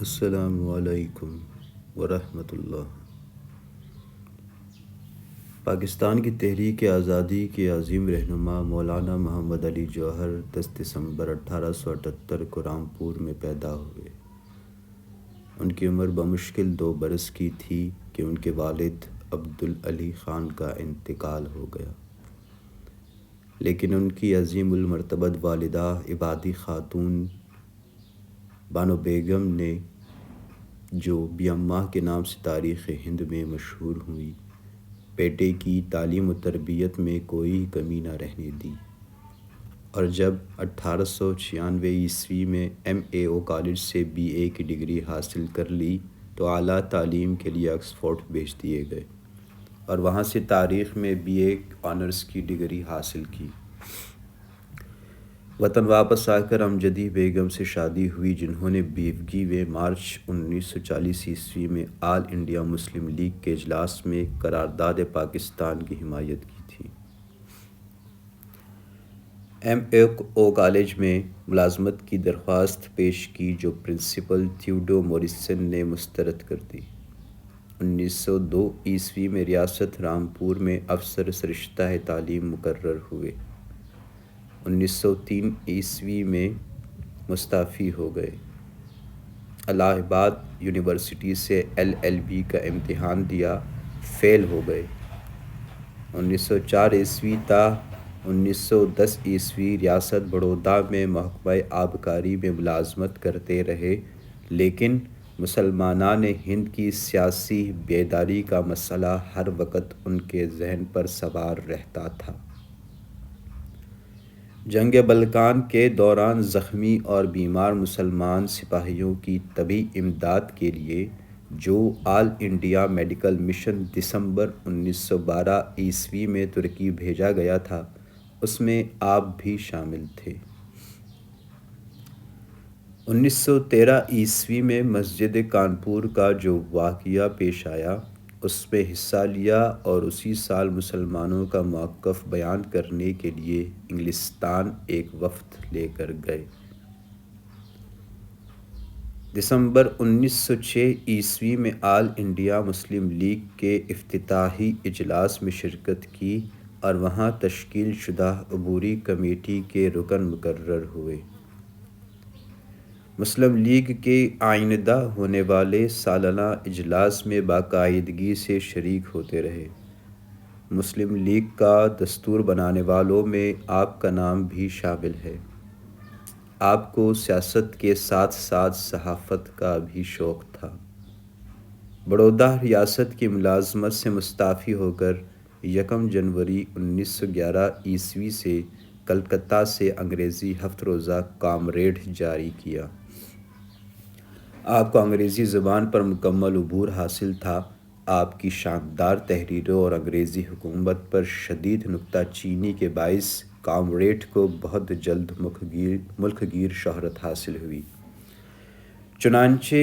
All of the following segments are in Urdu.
السلام علیکم ورحمۃ اللہ۔ پاکستان کی تحریک آزادی کے عظیم رہنما مولانا محمد علی جوہر 10 دسمبر 1878 کو رامپور میں پیدا ہوئے۔ ان کی عمر بمشکل 2 برس کی تھی کہ ان کے والد عبدالعلی خان کا انتقال ہو گیا، لیکن ان کی عظیم المرتبت والدہ عبادی خاتون بانو بیگم نے، جو بیاماں کے نام سے تاریخ ہند میں مشہور ہوئی، بیٹے کی تعلیم و تربیت میں کوئی کمی نہ رہنے دی، اور جب 1896 میں MAO کالج سے BA کی ڈگری حاصل کر لی تو اعلیٰ تعلیم کے لیے آکسفورڈ بھیج دیے گئے اور وہاں سے تاریخ میں BA آنرز کی ڈگری حاصل کی۔ وطن واپس آ کر امجدی بیگم سے شادی ہوئی، جنہوں نے بیوگی میں مارچ 1940 میں آل انڈیا مسلم لیگ کے اجلاس میں قرارداد پاکستان کی حمایت کی تھی۔ MAO کالج میں ملازمت کی درخواست پیش کی، جو پرنسپل تھیوڈو موریسن نے مسترد کر دی۔ 1902 میں ریاست رامپور میں افسر سرشتہ تعلیم مقرر ہوئے۔ 1903 میں مستعفی ہو گئے۔ الہ آباد یونیورسٹی سے LLB کا امتحان دیا، فیل ہو گئے۔ 1904 تا 1910 ریاست بڑودہ میں محکمہ آبکاری میں ملازمت کرتے رہے، لیکن مسلمانان ہند کی سیاسی بیداری کا مسئلہ ہر وقت ان کے ذہن پر سوار رہتا تھا۔ جنگ بلکان کے دوران زخمی اور بیمار مسلمان سپاہیوں کی طبی امداد کے لیے جو آل انڈیا میڈیکل مشن دسمبر 1912 میں ترکی بھیجا گیا تھا، اس میں آپ بھی شامل تھے۔ 1913 میں مسجد کانپور کا جو واقعہ پیش آیا، اس میں حصہ لیا اور اسی سال مسلمانوں کا موقف بیان کرنے کے لیے انگلستان ایک وفد لے کر گئے۔ دسمبر 1906 میں آل انڈیا مسلم لیگ کے افتتاحی اجلاس میں شرکت کی اور وہاں تشکیل شدہ عبوری کمیٹی کے رکن مقرر ہوئے۔ مسلم لیگ کے آئندہ ہونے والے سالانہ اجلاس میں باقاعدگی سے شریک ہوتے رہے۔ مسلم لیگ کا دستور بنانے والوں میں آپ کا نام بھی شامل ہے۔ آپ کو سیاست کے ساتھ ساتھ صحافت کا بھی شوق تھا۔ بڑودہ ریاست کی ملازمت سے مستعفی ہو کر 1 جنوری 1911 سے کلکتہ سے انگریزی ہفت روزہ کامریڈ جاری کیا۔ آپ کو انگریزی زبان پر مکمل عبور حاصل تھا۔ آپ کی شاندار تحریروں اور انگریزی حکومت پر شدید نکتہ چینی کے باعث کامریڈ کو بہت جلد ملک گیر شہرت حاصل ہوئی۔ چنانچہ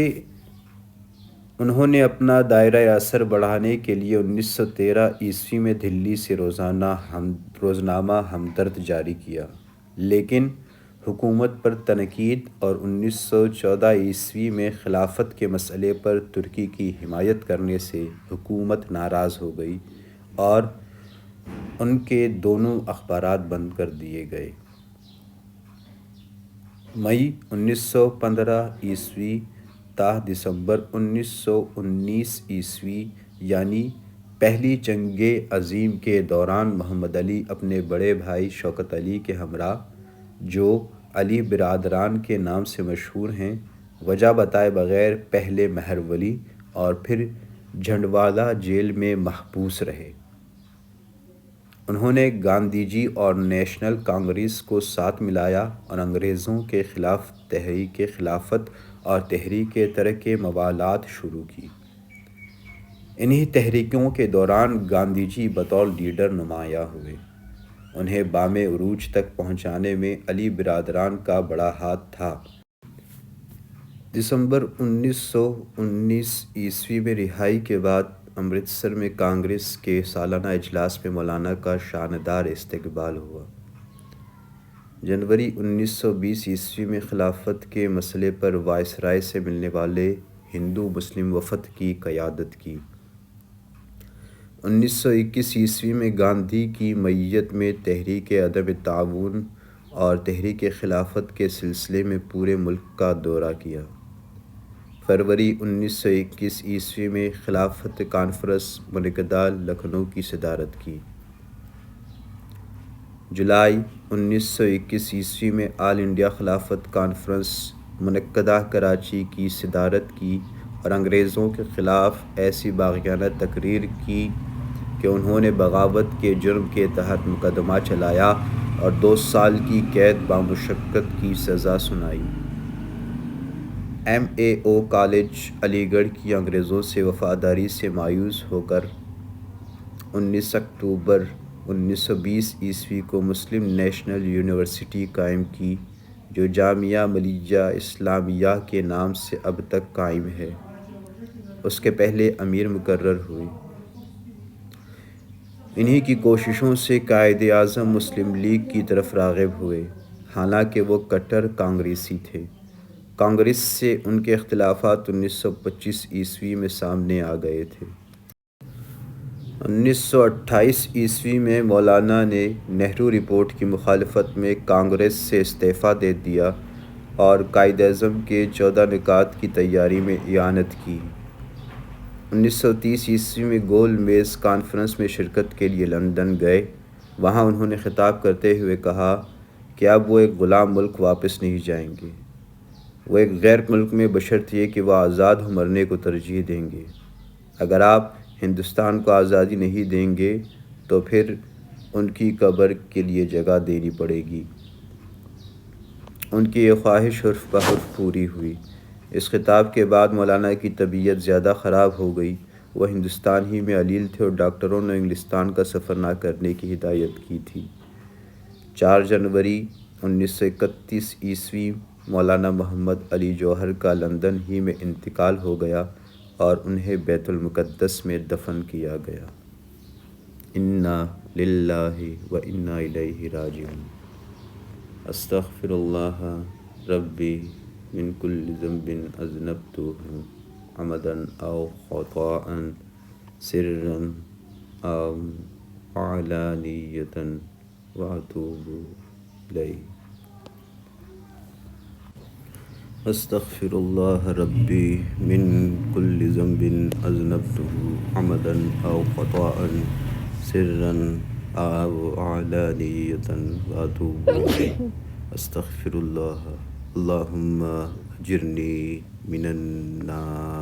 انہوں نے اپنا دائرہ اثر بڑھانے کے لیے 1913 میں دہلی سے روزنامہ ہمدرد جاری کیا، لیکن حکومت پر تنقید اور 1914 میں خلافت کے مسئلے پر ترکی کی حمایت کرنے سے حکومت ناراض ہو گئی اور ان کے دونوں اخبارات بند کر دیے گئے۔ مئی 1915 تا دسمبر 1919 یعنی پہلی جنگ عظیم کے دوران محمد علی اپنے بڑے بھائی شوکت علی کے ہمراہ، جو علی برادران کے نام سے مشہور ہیں، وجہ بتائے بغیر پہلے مہرولی اور پھر جھنڈوالہ جیل میں محبوس رہے۔ انہوں نے گاندھی جی اور نیشنل کانگریس کو ساتھ ملایا اور انگریزوں کے خلاف تحریک خلافت اور تحریک ترک موالات شروع کی۔ انہی تحریکوں کے دوران گاندھی جی بطور لیڈر نمایاں ہوئے۔ انہیں بام عروج تک پہنچانے میں علی برادران کا بڑا ہاتھ تھا۔ دسمبر 1919 میں رہائی کے بعد امرتسر میں کانگریس کے سالانہ اجلاس میں مولانا کا شاندار استقبال ہوا۔ جنوری 1920 میں خلافت کے مسئلے پر وائسرائے سے ملنے والے ہندو مسلم وفد کی قیادت کی۔ 1921 میں گاندھی کی معیت میں تحریک عدم تعاون اور تحریک خلافت کے سلسلے میں پورے ملک کا دورہ کیا۔ فروری 1921 میں خلافت کانفرنس منعقدہ لکھنؤ کی صدارت کی۔ جولائی 1921 میں آل انڈیا خلافت کانفرنس منعقدہ کراچی کی صدارت کی اور انگریزوں کے خلاف ایسی باغیانہ تقریر کی کہ انہوں نے بغاوت کے جرم کے تحت مقدمہ چلایا اور 2 سال کی قید بامشقت کی سزا سنائی۔ MAO کالج علی گڑھ کی انگریزوں سے وفاداری سے مایوس ہو کر 19 اکتوبر 1920 کو مسلم نیشنل یونیورسٹی قائم کی جو جامعہ ملیہ اسلامیہ کے نام سے اب تک قائم ہے۔ اس کے پہلے امیر مقرر ہوئے۔ انہی کی کوششوں سے قائد اعظم مسلم لیگ کی طرف راغب ہوئے، حالانکہ وہ کٹر کانگریسی تھے۔ کانگریس سے ان کے اختلافات 1925 میں سامنے آ گئے تھے۔ 1928 میں مولانا نے نہرو رپورٹ کی مخالفت میں کانگریس سے استعفیٰ دے دیا اور قائد اعظم کے 14 نکات کی تیاری میں اعانت کی۔ 1930 میں گول میز کانفرنس میں شرکت کے لیے لندن گئے۔ وہاں انہوں نے خطاب کرتے ہوئے کہا کہ اب وہ ایک غلام ملک واپس نہیں جائیں گے۔ وہ ایک غیر ملک میں بشرط یہ کہ وہ آزاد ہو مرنے کو ترجیح دیں گے۔ اگر آپ ہندوستان کو آزادی نہیں دیں گے تو پھر ان کی قبر کے لیے جگہ دینی پڑے گی۔ ان کی یہ خواہش حرف بحرف پوری ہوئی۔ اس خطاب کے بعد مولانا کی طبیعت زیادہ خراب ہو گئی۔ وہ ہندوستان ہی میں علیل تھے اور ڈاکٹروں نے انگلستان کا سفر نہ کرنے کی ہدایت کی تھی۔ 4 جنوری 1931 مولانا محمد علی جوہر کا لندن ہی میں انتقال ہو گیا اور انہیں بیت المقدس میں دفن کیا گیا۔ انا للہ و انا الیہ راجعون۔ استغفر اللہ ربی من کل ذنب اذنبتہ عمدا او خطاء سرا او علانیۃ واتوب الیہ۔ استغفر اللہ ربی من کل ذنب اذنبتہ عمدا او خطاء سرا او علانیۃ واتوب الیہ۔ استغفر اللہ اللہم اجرنی من النار۔